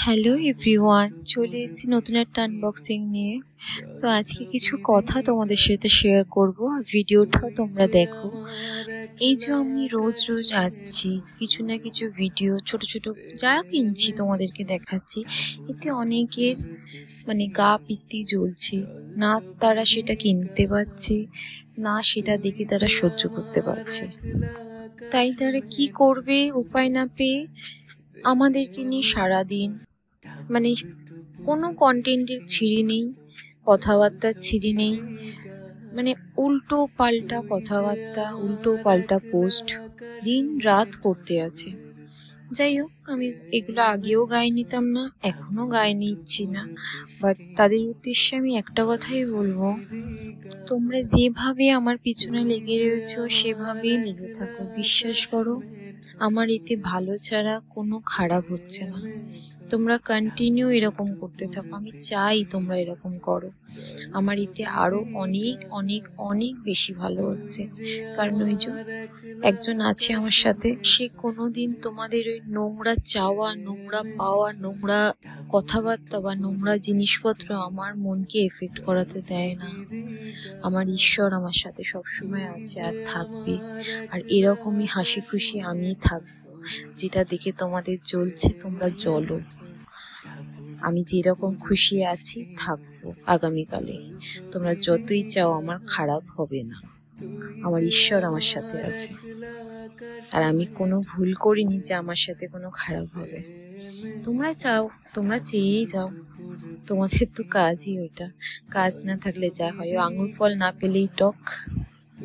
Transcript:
Hello everyone, চলে এসেছি নতুন একটা আনবক্সিং নিয়ে। তো আজকে কিছু কথা তোমাদের সাথে শেয়ার করব, ভিডিওটাও তোমরা দেখো। এই যে আমি রোজ রোজ আসছি, কিছু না কিছু ভিডিও ছোট ছোট যা কিনছি তোমাদেরকে দেখাচ্ছি। এতে অনেকের গা পিত্তি জ্বলছে, না তারা সেটা কিনতে পারছে, না সেটা দেখে তারা সহ্য করতে পারছে। তাই তারা কি করবে উপায় না পেয়ে আমাদেরকে নিয়ে সারাদিন কোনো কন্টেন্টের ছিঁড়ি নেই, কথাবার্তার ছিঁড়ি নেই, উল্টো পাল্টা কথাবার্তা, উল্টো পাল্টা পোস্ট দিন রাত করতে আছে। যাই হোক, আমি এগুলো আগেও গায়ে নিতাম না, এখনো গায়ে নিচ্ছি না, বাট তাদের উদ্দেশ্যে আমি একটা কথাই বলবো, তোমরা যেভাবে আমার পিছনে লেগে রয়েছো সেভাবেই লেগে থাকো। বিশ্বাস করো, আমার এতে ভালো ছাড়া কোনো খারাপ হচ্ছে না। তোমরা কন্টিনিউ এরকম করতে থাকো, আমি চাই তোমরা এরকম করো। আমার এতে আরো অনেক অনেক অনেক বেশি ভালো হচ্ছে। কারণ ওই যে একজন আছে আমার সাথে, সে কোনোদিন তোমাদের ওই নোংরা চাওয়া, নোংরা পাওয়া, নোংরা কথাবার্তা বা নোংরা জিনিসপত্র আমার মনকে এফেক্ট করাতে দেয় না। আমার ঈশ্বর আমার সাথে সবসময় আছে আর থাকবে, আর এরকমই হাসি খুশি আমি থাকবো। যেটা দেখে তোমাদের জ্বলছে, তোমরা জ্বলো। আমি যেরকম খুশি আছি থাকবো আগামীকালে। তোমরা যতই চাও, আমার খারাপ হবে না। আমার ঈশ্বর আমার সাথে আছে, আর আমি কোনো ভুল করিনি যে আমার সাথে কোনো খারাপ হবে। তোমরা চাও, তোমরা চেয়েই যাও, তোমাদের তো কাজই ওইটা। কাজ না থাকলে যা হয়, আঙুর ফল না পেলেই টক।